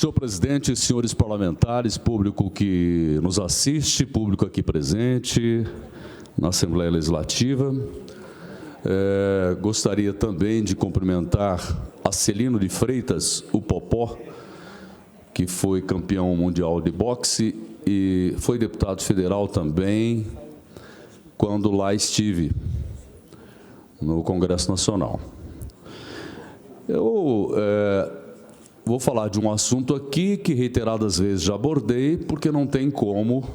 Senhor presidente, senhores parlamentares, público que nos assiste, público aqui presente na Assembleia Legislativa, gostaria também de cumprimentar Acelino de Freitas, o Popó, que foi campeão mundial de boxe e foi deputado federal também, quando lá estive no Congresso Nacional. Eu vou falar de um assunto aqui que reiteradas vezes já abordei, porque não tem como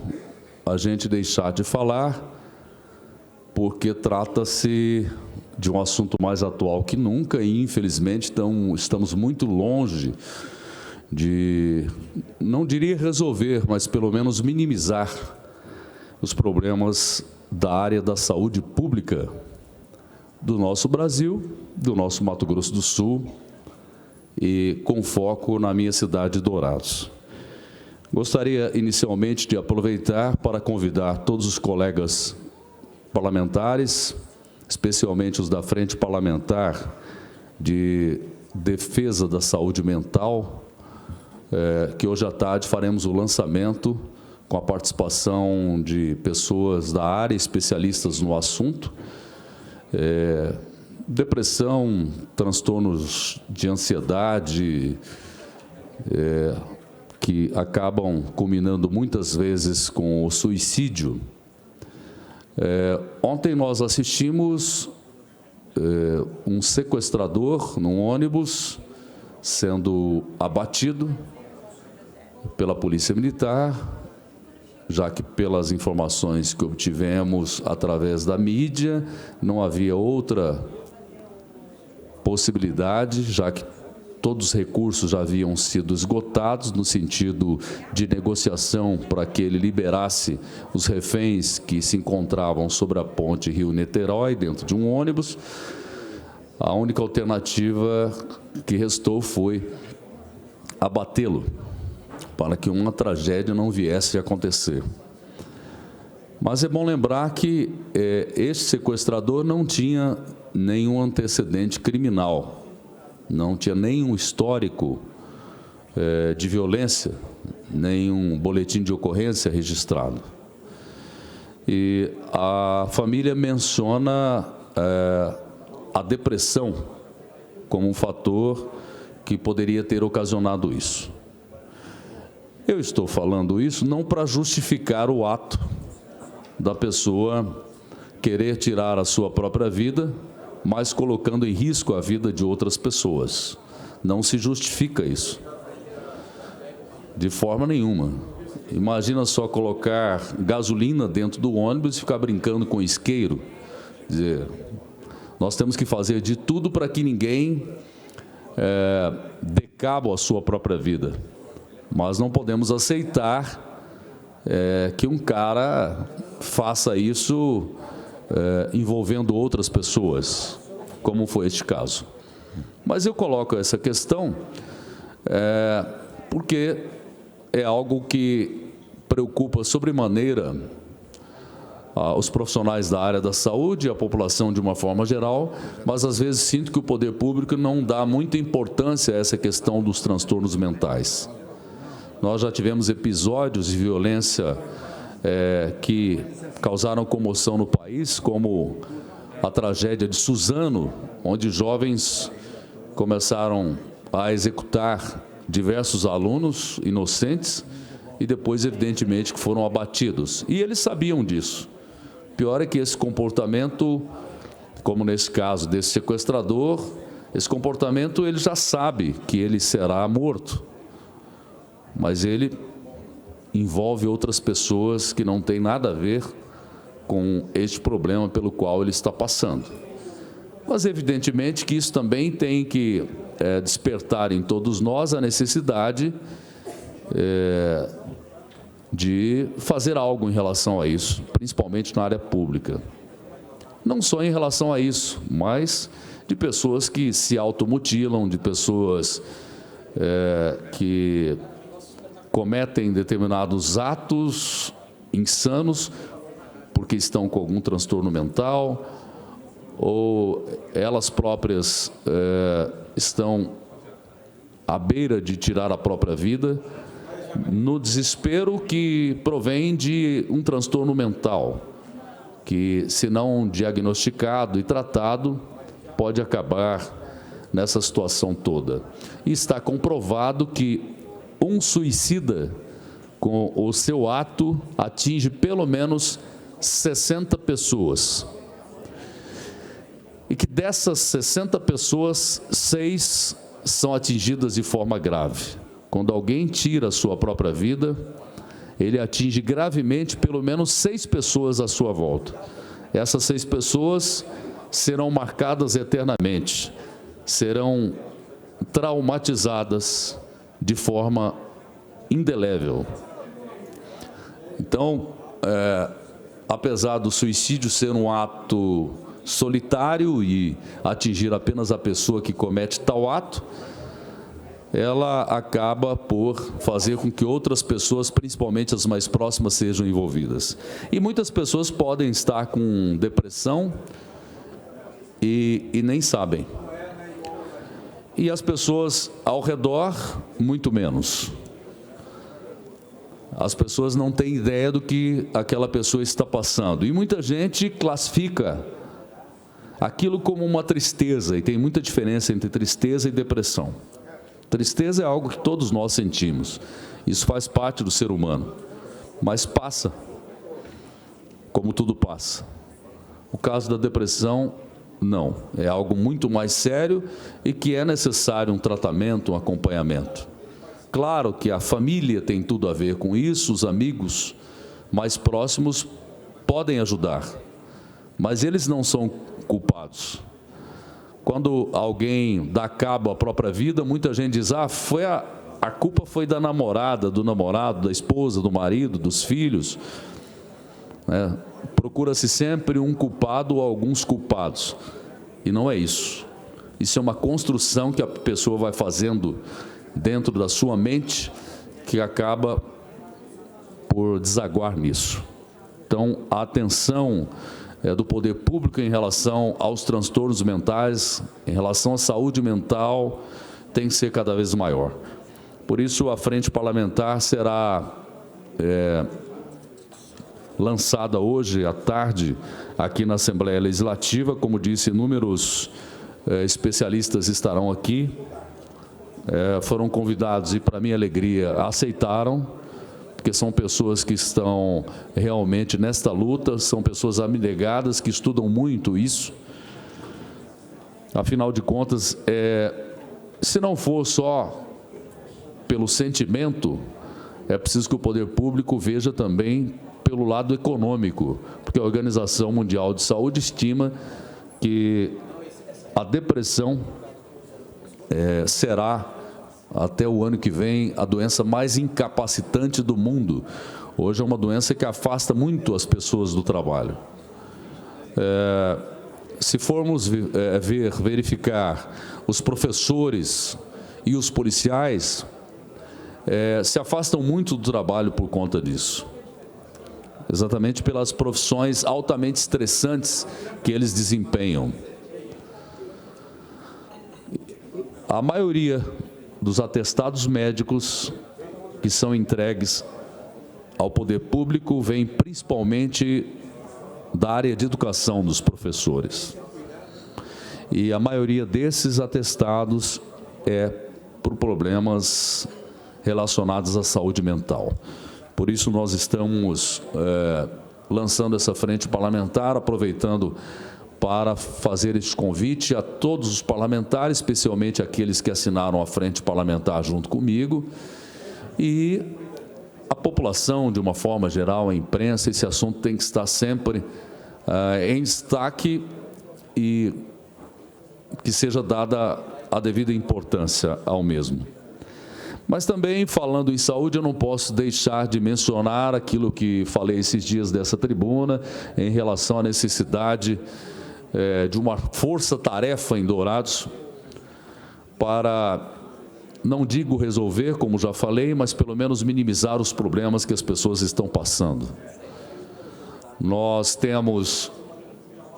a gente deixar de falar, porque trata-se de um assunto mais atual que nunca e, infelizmente, estamos muito longe de, não diria resolver, mas pelo menos minimizar os problemas da área da saúde pública do nosso Brasil, do nosso Mato Grosso do Sul, e com foco na minha cidade de Dourados. Gostaria, inicialmente, de aproveitar para convidar todos os colegas parlamentares, especialmente os da Frente Parlamentar de Defesa da Saúde Mental, que hoje à tarde faremos o lançamento com a participação de pessoas da área, especialistas no assunto, depressão, transtornos de ansiedade, que acabam culminando muitas vezes com o suicídio. Ontem nós assistimos um sequestrador num ônibus sendo abatido pela Polícia Militar, já que, pelas informações que obtivemos através da mídia, não havia outra possibilidade, já que todos os recursos já haviam sido esgotados no sentido de negociação para que ele liberasse os reféns que se encontravam sobre a ponte Rio-Niterói, dentro de um ônibus. A única alternativa que restou foi abatê-lo, para que uma tragédia não viesse a acontecer. Mas é bom lembrar que este sequestrador não tinha nenhum antecedente criminal, não tinha nenhum histórico de violência, nenhum boletim de ocorrência registrado. E a família menciona a depressão como um fator que poderia ter ocasionado isso. Eu estou falando isso não para justificar o ato da pessoa querer tirar a sua própria vida, mas colocando em risco a vida de outras pessoas. Não se justifica isso, de forma nenhuma. Imagina só colocar gasolina dentro do ônibus e ficar brincando com isqueiro. Quer dizer, nós temos que fazer de tudo para que ninguém dê cabo à sua própria vida. Mas não podemos aceitar que um cara faça isso envolvendo outras pessoas, como foi este caso. Mas eu coloco essa questão porque é algo que preocupa sobremaneira os profissionais da área da saúde, a população de uma forma geral, mas às vezes sinto que o poder público não dá muita importância a essa questão dos transtornos mentais. Nós já tivemos episódios de violência que causaram comoção no país, como a tragédia de Suzano, onde jovens começaram a executar diversos alunos inocentes e depois, evidentemente, que foram abatidos. E eles sabiam disso. Pior é que esse comportamento, como nesse caso desse sequestrador, esse comportamento ele já sabe que ele será morto, mas ele envolve outras pessoas que não têm nada a ver com este problema pelo qual ele está passando. Mas, evidentemente, que isso também tem que despertar em todos nós a necessidade de fazer algo em relação a isso, principalmente na área pública. Não só em relação a isso, mas de pessoas que se automutilam, de pessoas que cometem determinados atos insanos porque estão com algum transtorno mental, ou elas próprias estão à beira de tirar a própria vida, no desespero que provém de um transtorno mental, que, se não diagnosticado e tratado, pode acabar nessa situação toda. E está comprovado que um suicida, com o seu ato, atinge pelo menos 60 pessoas. E que dessas 60 pessoas, 6 são atingidas de forma grave. Quando alguém tira a sua própria vida, ele atinge gravemente pelo menos 6 pessoas à sua volta. Essas 6 pessoas serão marcadas eternamente, serão traumatizadas de forma indelével. Então, apesar do suicídio ser um ato solitário e atingir apenas a pessoa que comete tal ato, ela acaba por fazer com que outras pessoas, principalmente as mais próximas, sejam envolvidas. E muitas pessoas podem estar com depressão e nem sabem. E as pessoas ao redor, muito menos. As pessoas não têm ideia do que aquela pessoa está passando. E muita gente classifica aquilo como uma tristeza, e tem muita diferença entre tristeza e depressão. Tristeza é algo que todos nós sentimos. Isso faz parte do ser humano. Mas passa, como tudo passa. O caso da depressão, não. É algo muito mais sério e que é necessário um tratamento, um acompanhamento. Claro que a família tem tudo a ver com isso, os amigos mais próximos podem ajudar, mas eles não são culpados. Quando alguém dá cabo à própria vida, muita gente diz, a culpa foi da namorada, do namorado, da esposa, do marido, dos filhos. Procura-se sempre um culpado ou alguns culpados. E não é isso. Isso é uma construção que a pessoa vai fazendo dentro da sua mente, que acaba por desaguar nisso. Então, a atenção do poder público em relação aos transtornos mentais, em relação à saúde mental, tem que ser cada vez maior. Por isso, a frente parlamentar será lançada hoje à tarde aqui na Assembleia Legislativa. Como disse, inúmeros especialistas estarão aqui. Foram convidados e, para minha alegria, aceitaram, porque são pessoas que estão realmente nesta luta, são pessoas abnegadas que estudam muito isso. Afinal de contas, se não for só pelo sentimento, é preciso que o poder público veja também pelo lado econômico, porque a Organização Mundial de Saúde estima que a depressão será, até o ano que vem, a doença mais incapacitante do mundo. Hoje é uma doença que afasta muito as pessoas do trabalho. Se formos verificar os professores e os policiais, se afastam muito do trabalho por conta disso. Exatamente pelas profissões altamente estressantes que eles desempenham. A maioria dos atestados médicos que são entregues ao poder público vem principalmente da área de educação dos professores. E a maioria desses atestados é por problemas relacionados à saúde mental. Por isso, nós estamos lançando essa frente parlamentar, aproveitando para fazer este convite a todos os parlamentares, especialmente aqueles que assinaram a frente parlamentar junto comigo, e a população, de uma forma geral, a imprensa. Esse assunto tem que estar sempre em destaque e que seja dada a devida importância ao mesmo. Mas também, falando em saúde, eu não posso deixar de mencionar aquilo que falei esses dias dessa tribuna, em relação à necessidade de uma força-tarefa em Dourados para, não digo resolver, como já falei, mas pelo menos minimizar os problemas que as pessoas estão passando. Nós temos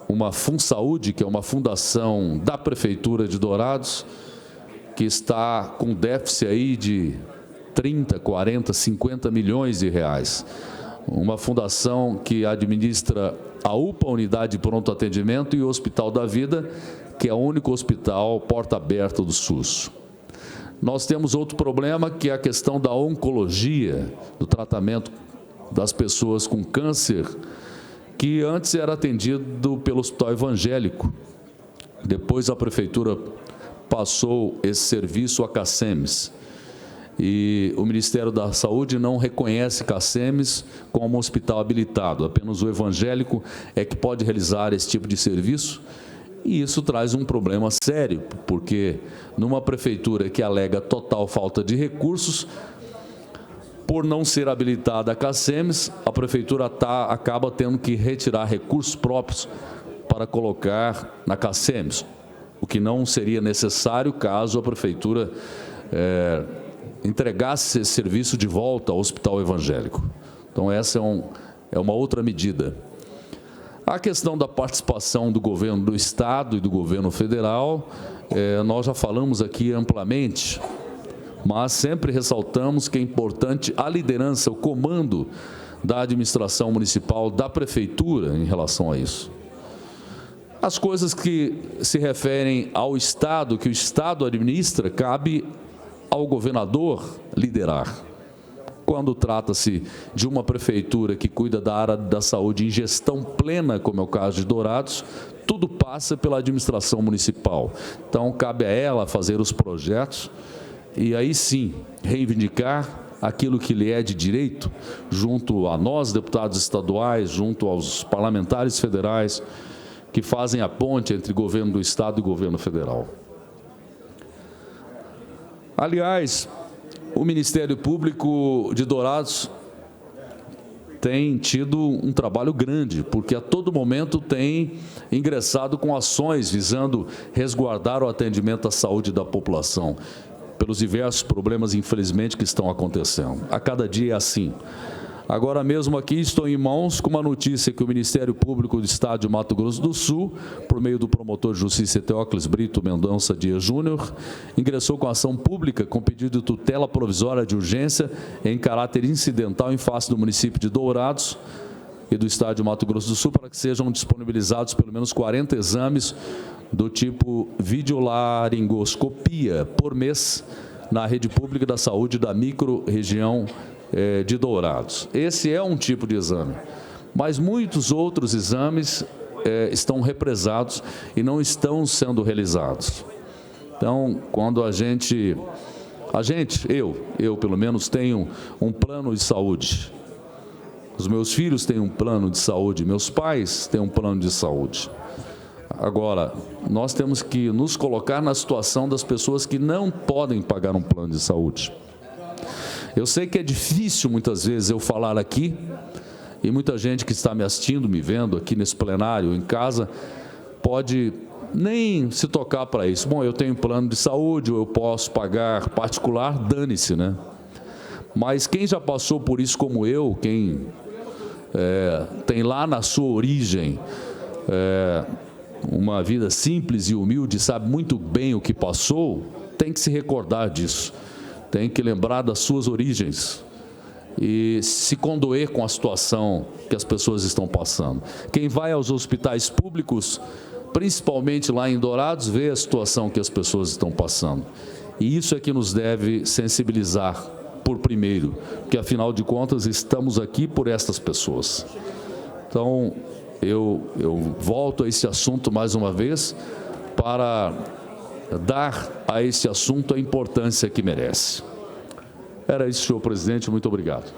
uma FunSaúde, que é uma fundação da Prefeitura de Dourados, que está com déficit aí de 30, 40, 50 milhões de reais. Uma fundação que administra a UPA, Unidade de Pronto Atendimento, e o Hospital da Vida, que é o único hospital porta aberta do SUS. Nós temos outro problema, que é a questão da oncologia, do tratamento das pessoas com câncer, que antes era atendido pelo Hospital Evangélico. Depois a Prefeitura passou esse serviço a CACEMES. E o Ministério da Saúde não reconhece CACEMES como hospital habilitado. Apenas o evangélico é que pode realizar esse tipo de serviço. E isso traz um problema sério, porque numa prefeitura que alega total falta de recursos, por não ser habilitada a CACEMES, a prefeitura acaba tendo que retirar recursos próprios para colocar na CACEMES, o que não seria necessário caso a prefeitura entregasse esse serviço de volta ao hospital evangélico. Então, essa é uma outra medida. A questão da participação do governo do Estado e do governo federal, nós já falamos aqui amplamente, mas sempre ressaltamos que é importante a liderança, o comando da administração municipal, da prefeitura em relação a isso. As coisas que se referem ao Estado, que o Estado administra, cabe ao governador liderar. Quando trata-se de uma prefeitura que cuida da área da saúde em gestão plena, como é o caso de Dourados, tudo passa pela administração municipal. Então, cabe a ela fazer os projetos e aí sim reivindicar aquilo que lhe é de direito, junto a nós, deputados estaduais, junto aos parlamentares federais, que fazem a ponte entre governo do Estado e governo federal. Aliás, o Ministério Público de Dourados tem tido um trabalho grande, porque a todo momento tem ingressado com ações visando resguardar o atendimento à saúde da população, pelos diversos problemas, infelizmente, que estão acontecendo. A cada dia é assim. Agora mesmo aqui estou em mãos com uma notícia que o Ministério Público do Estado de Mato Grosso do Sul, por meio do promotor de justiça Teócles Brito Mendonça Dias Júnior, ingressou com ação pública com pedido de tutela provisória de urgência em caráter incidental em face do município de Dourados e do Estado de Mato Grosso do Sul para que sejam disponibilizados pelo menos 40 exames do tipo videolaringoscopia por mês na rede pública da saúde da micro-região de Dourados. Esse é um tipo de exame, mas muitos outros exames estão represados e não estão sendo realizados. Então, quando eu pelo menos tenho um plano de saúde, os meus filhos têm um plano de saúde, meus pais têm um plano de saúde. Agora, nós temos que nos colocar na situação das pessoas que não podem pagar um plano de saúde. Eu sei que é difícil, muitas vezes, eu falar aqui, e muita gente que está me assistindo, me vendo aqui nesse plenário, em casa, pode nem se tocar para isso. Bom, eu tenho plano de saúde, ou eu posso pagar particular, dane-se, né? Mas quem já passou por isso como eu, quem tem lá na sua origem uma vida simples e humilde, sabe muito bem o que passou, tem que se recordar disso. Tem que lembrar das suas origens e se condoer com a situação que as pessoas estão passando. Quem vai aos hospitais públicos, principalmente lá em Dourados, vê a situação que as pessoas estão passando. E isso é que nos deve sensibilizar por primeiro, porque afinal de contas estamos aqui por estas pessoas. Então, eu volto a esse assunto mais uma vez para dar a esse assunto a importância que merece. Era isso, senhor presidente. Muito obrigado.